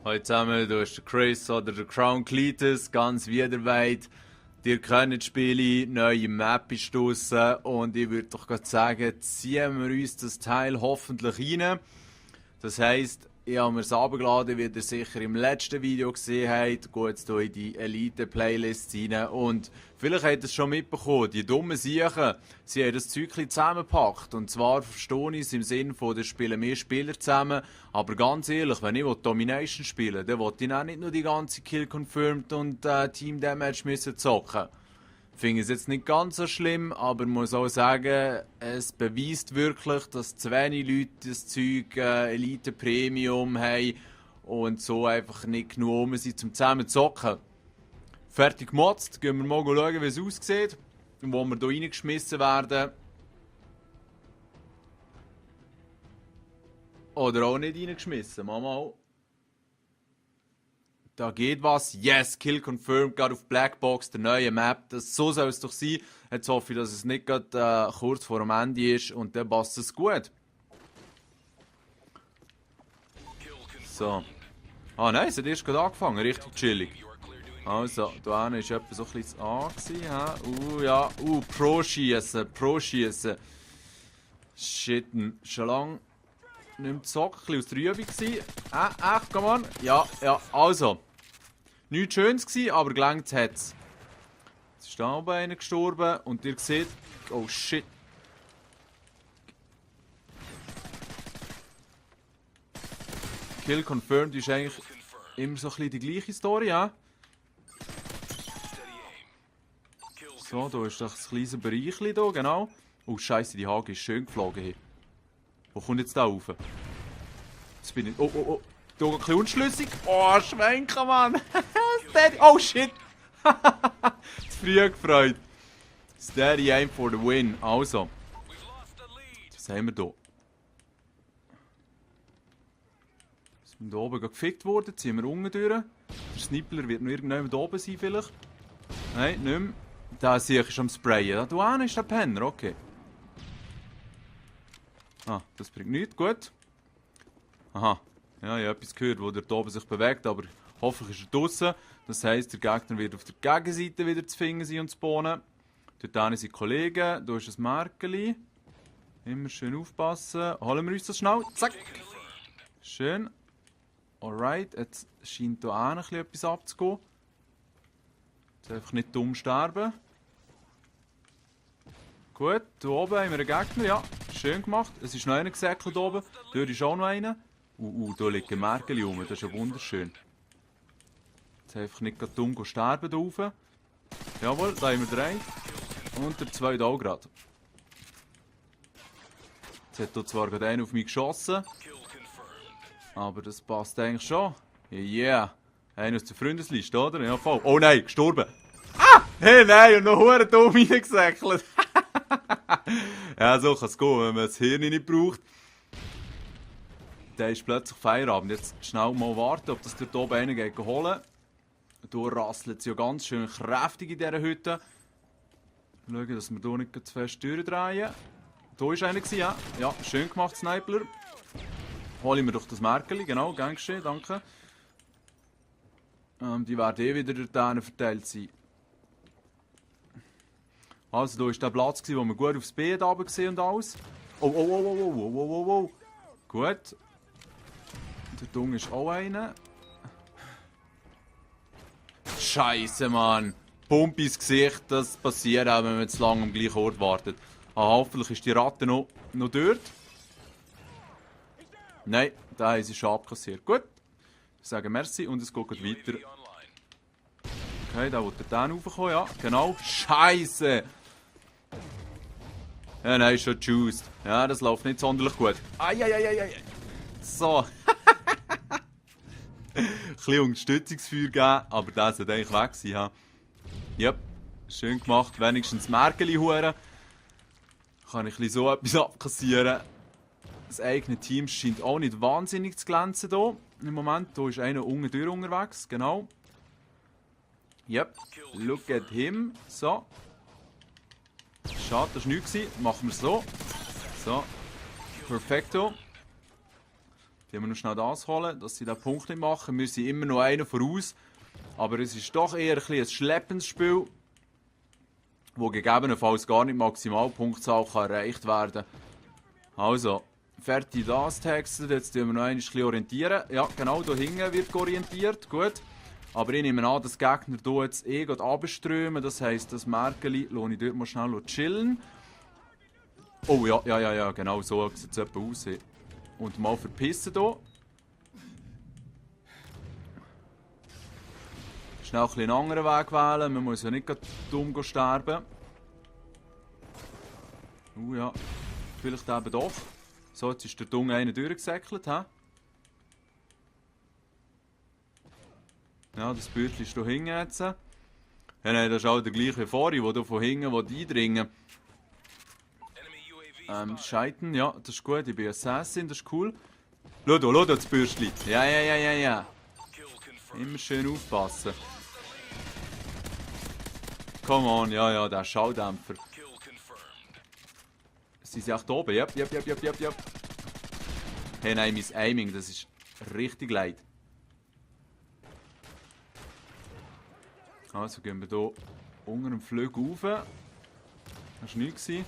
Hallo zusammen, du bist der Chris oder der Crown Cletus, ganz wiederweit. Ihr kennt das Spiel, neue Map ist draussen und ich würde doch gerade sagen, ziehen wir uns das Teil hoffentlich rein. Das heisst, ich habe mir es runtergeladen, wie ihr sicher im letzten Video gesehen habt. Geht jetzt hier in die Elite-Playlist rein. Und vielleicht habt ihr es schon mitbekommen, die dummen Siechen, sie haben das Zeug zusammengepackt. Und zwar verstehe ich es im Sinne von, da spielen wir Spieler zusammen. Aber ganz ehrlich, wenn ich Domination spielen will, dann will ich auch nicht nur die ganze Kill Confirmed und Team Damage müssen zocken. Ich finde es jetzt nicht ganz so schlimm, aber ich muss auch sagen, es beweist wirklich, dass zu wenig Leute das Zeug Elite Premium haben und so einfach nicht genug rum sind, zum zusammen zu zocken. Fertig gemotzt, gehen wir mal schauen, wie es aussieht, wo wir hier reingeschmissen werden. Oder auch nicht reingeschmissen, mal. Da geht was. Yes, Kill confirmed, gerade auf Blackbox, der neue Map. So soll es doch sein. Jetzt hoffe ich, dass es nicht gerade kurz vor dem Ende ist und dann passt es gut. So. Ah nein, es hat erst gerade angefangen, richtig chillig. Also, da hinten war etwa so ein bisschen A gewesen, ja. Pro-Schiessen. Shit, schon lange nicht mehr gezockt, ein bisschen aus der Übung gewesen. Echt, come on. Ja, also. Nichts Schönes gewesen, aber gelangt hat's. Jetzt ist da oben einer gestorben und ihr seht... Oh shit. Kill confirmed ist eigentlich immer so ein bisschen die gleiche Story, ja? So, da ist doch ein kleines Bereich hier, genau. Oh scheiße, die Hage ist schön geflogen hier. Wo kommt jetzt da rauf? Jetzt bin ich... Oh. Da ein bisschen unschlüssig. Oh, schwenken, Mann. Steady. Oh, shit. Zu früh gefreut. Steady aim for the win. Also. Was haben wir hier? Sind wir hier oben gefickt worden? Ziehen wir unten durch. Der Snippler wird noch irgendjemand oben sein, vielleicht. Nein, nicht mehr. Da sehe ich schon am Sprayen. Da hinten ist der Penner, okay. Ah, das bringt nichts. Gut. Aha. Ja, ich habe etwas gehört, wo der oben sich bewegt, aber hoffentlich ist er draußen. Das heisst, der Gegner wird auf der Gegenseite wieder zu finden sein und zu spawnen. Dort hinten sind Kollegen, da ist ein Märkeli. Immer schön aufpassen. Holen wir uns das schnell. Zack. Schön. Alright, jetzt scheint hier hinten etwas abzugehen. Jetzt einfach nicht dumm sterben. Gut, hier oben haben wir einen Gegner, ja. Schön gemacht. Es ist noch einer gesäckelt oben. Dort ist auch noch einer. Da liegt ein Märkeli rum, das ist ja wunderschön. Jetzt einfach nicht gerade dumm sterben da rauf. Jawohl, da haben wir drei. Und der zweite auch gerade. Jetzt hat hier zwar gerade einer auf mich geschossen. Aber das passt eigentlich schon. Yeah. Einer aus der Freundesliste, oder? Ja, voll. Oh nein, gestorben. Ah! Hey, nein, und noch hure dumm reingesäckelt. Ja, so kann es gehen, wenn man das Hirn nicht braucht. Da ist plötzlich Feierabend. Jetzt schnell mal warten, ob das dort oben einer geht holen. Da rasselt es ja ganz schön kräftig in dieser Hütte. Schauen, dass wir hier nicht zu fest durchdrehen. Da war einer, ja. Ja, schön gemacht, Sniper. Hole ich mir doch das Märkeli, genau, gern geschehen, danke. Die werden eh wieder dort verteilt sein. Also, da war der Platz, wo wir gut aufs Beet runter gesehen und alles. Oh. Gut. Dort unten ist auch einer. Scheiße, Mann. Pump ins Gesicht, das passiert auch, wenn man zu lange am gleichen Ort wartet. Ah, hoffentlich ist die Ratte noch dort. Nein, da haben sie schon abkassiert. Gut. Ich sage merci und es geht weiter. Okay, da will der Dan raufkommen, ja, genau. Scheiße! Ja, nein, ist schon juiced. Ja, das läuft nicht sonderlich gut. Ai. So. Ein bisschen Unterstützungsfeuer geben, aber das sollte eigentlich weg sein. Ja. Yep, schön gemacht. Wenigstens Märkeli huren. Kann ich so etwas abkassieren. Das eigene Team scheint auch nicht wahnsinnig zu glänzen hier. Im Moment, hier ist einer unten durch unterwegs, genau. Yep, look at him. So. Schade, das war nichts. Machen wir es so. So. Perfekto. Die haben wir noch schnell das holen, dass sie den Punkt nicht machen. Wir sind immer noch einen voraus. Aber es ist doch eher ein schleppendes Spiel, wo gegebenenfalls gar nicht Maximalpunktzahl erreicht werden kann. Also, fertig das texten, jetzt müssen wir noch ein bisschen orientieren. Ja, genau, hier hinten wird orientiert, gut. Aber ich nehme an, dass die Gegner hier jetzt runterströmen. Das heisst, das Merkeli lasse ich dort mal schnell chillen. Oh ja, genau so sieht es etwa aus. Und mal verpissen hier. Schnell einen anderen Weg wählen, man muss ja nicht dumm sterben. Ja, vielleicht eben doch. So, jetzt ist der Dunge einer durchgesäckelt. He? Ja, das Bürtchen ist hier hinten jetzt. Ja, nein, das ist auch der gleiche wie vorhin, der hier von hinten eindringen will. Scheiten, ja, das ist gut. Ich bin Assassin, das ist cool. Schau das Bürstchen. Ja. Immer schön aufpassen. Come on, ja, der Schalldämpfer. Sind sie echt oben? Yep. Hey, nein, mein Aiming, das ist richtig leid. Also gehen wir hier unter dem Flügel rauf. Das war nichts. Die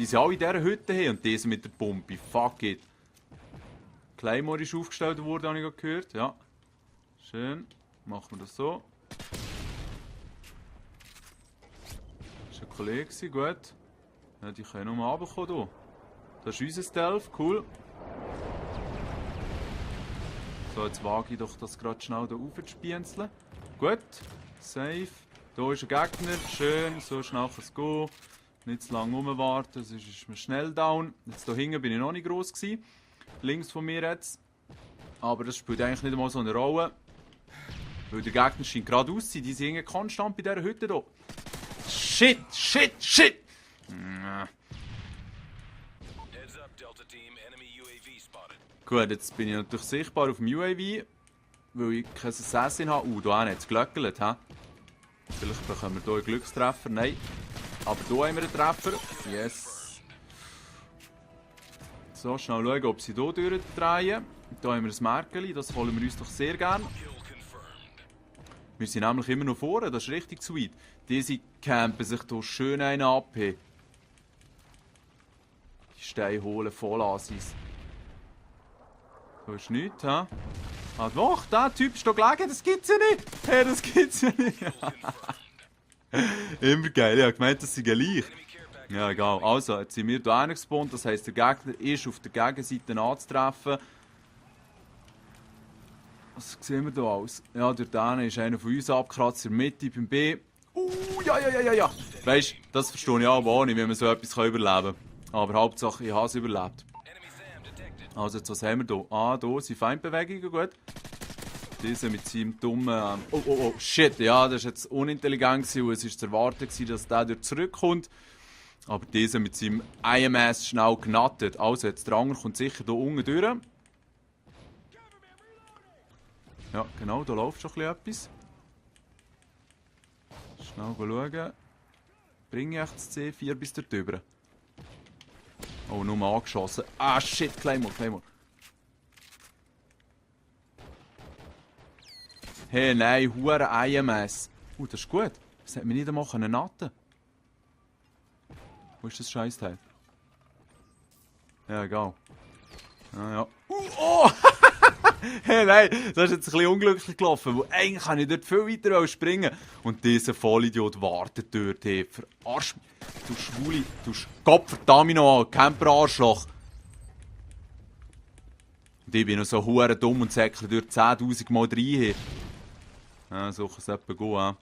sind alle in dieser Hütte hier und diese mit der Pumpe. Fuck it. Claymore ist aufgestellt worden, habe ich gehört. Ja. Schön. Machen wir das so. Das war ein Kollege, gut. Ja, die können nochmal runterkommen hier. Das ist unser Stealth, cool. So, jetzt wage ich doch das gerade schnell hier rauf zu spienzeln. Gut, safe. Hier ist ein Gegner, schön, so schnell kann es gehen. Nicht zu lange rumwarten, sonst ist man schnell down. Jetzt hier hinten bin ich noch nicht gross gewesen. Links von mir jetzt. Aber das spielt eigentlich nicht einmal so eine Rolle. Weil der Gegner scheint gerade auszuziehen, die sind konstant bei dieser Hütte hier. Shit! Gut, jetzt bin ich natürlich sichtbar auf dem UAV, weil ich kein Assassin habe. Da hat es glöckelt. Vielleicht bekommen wir hier einen Glückstreffer. Nein. Aber hier haben wir einen Treffer. Yes. So, schnell schauen, ob sie hier durchdrehen. Hier haben wir ein Merkeli, das holen wir uns doch sehr gerne. Wir sind nämlich immer noch vorne, das ist richtig sweet. Diese campen sich hier schön einen ab. Die Steine holen voll Asis. Da ist nichts, hä? Ah doch, der Typ ist hier gelegen, das gibt's ja nicht! Hey, das gibt's ja nicht! Immer geil, ich habe gemeint, das sind gleich. Ja, egal. Also, jetzt sind wir hier gespawnt, das heisst, der Gegner ist auf der Gegenseite anzutreffen. Was sehen wir hier aus? Ja, durch den ist einer von uns abgekratzt in der Mitte beim B. Ja. Weißt du, das verstehe ich auch nicht, wie man so etwas überleben kann. Aber Hauptsache, ich habe es überlebt. Also, jetzt, was haben wir hier? Ah, hier sind Feindbewegungen, gut. Dieser mit seinem dummen... Oh, shit, ja, das war jetzt unintelligent, weil es war zu erwarten, dass der durch zurückkommt. Aber dieser mit seinem IMS schnell genattet. Also, jetzt der andere kommt sicher hier unten durch. Ja, genau, da läuft schon etwas. Schnell schauen. Bringe ich das C4 bis dort drüber? Oh, nur mal angeschossen. Ah, shit, Claymore. Hey, nein, hure IMS. Das ist gut. Das hat mich nicht einmal natten. Wo ist das Scheißteil? Ja, egal. Ja. Oh! Hey, nein, das ist jetzt ein bisschen unglücklich gelaufen, weil eigentlich kann ich dort viel weiter springen. Und dieser Vollidiot wartet dort. Hey, verarsch mich. Du Schwule, du Gottverdammt noch an, Camper-Arschloch. Und ich bin noch so hure dumm und säckle durch 10.000 Mal rein. Ja, so kann es etwa gehen.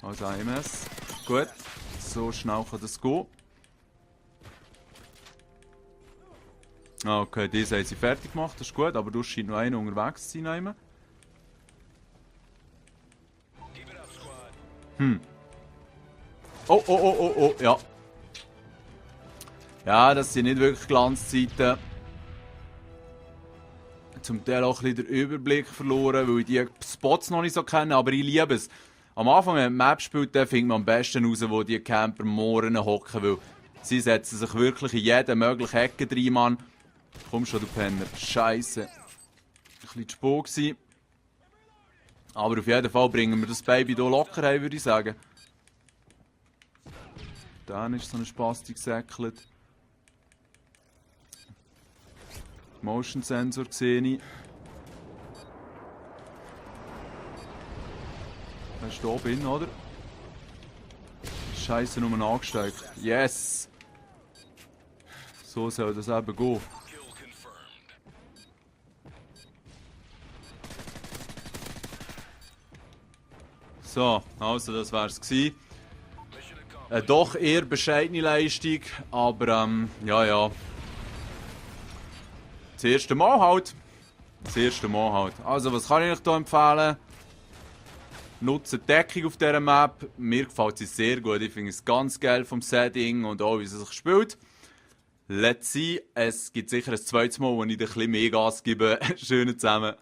Also AMS. Gut, so schnell kann das gehen. Okay, diese haben sie fertig gemacht, das ist gut, aber du scheint noch einer unterwegs zu sein. Oh, ja. Ja, das sind nicht wirklich Glanzzeiten. Zum Teil auch ein bisschen den Überblick verloren, weil ich die Spots noch nicht so kenne, aber ich liebe es. Am Anfang, wenn man Map spielt, findet man am besten raus, wo die Camper Mooren hocken, weil sie setzen sich wirklich in jede mögliche Ecke rein, Mann. Komm schon, du Penner. Scheiße. bisschen zu spät gewesen. Aber auf jeden Fall bringen wir das Baby hier locker heim, würde ich sagen. Dann ist so ein Spastik gesäckelt. Motion Sensor sehe ich. Er ist hier oben, oder? Scheiße, nur angesteckt. Yes! So soll das eben gehen. So, also das wär's gewesen. Doch eher bescheidene Leistung, aber ja. Das erste Mal halt. Also, was kann ich euch hier empfehlen? Nutzt die Deckung auf dieser Map. Mir gefällt sie sehr gut. Ich finde es ganz geil vom Setting und auch wie sie sich spielt. Let's see. Es gibt sicher ein zweites Mal, wo ich ein bisschen mehr Gas gebe. Schön zusammen.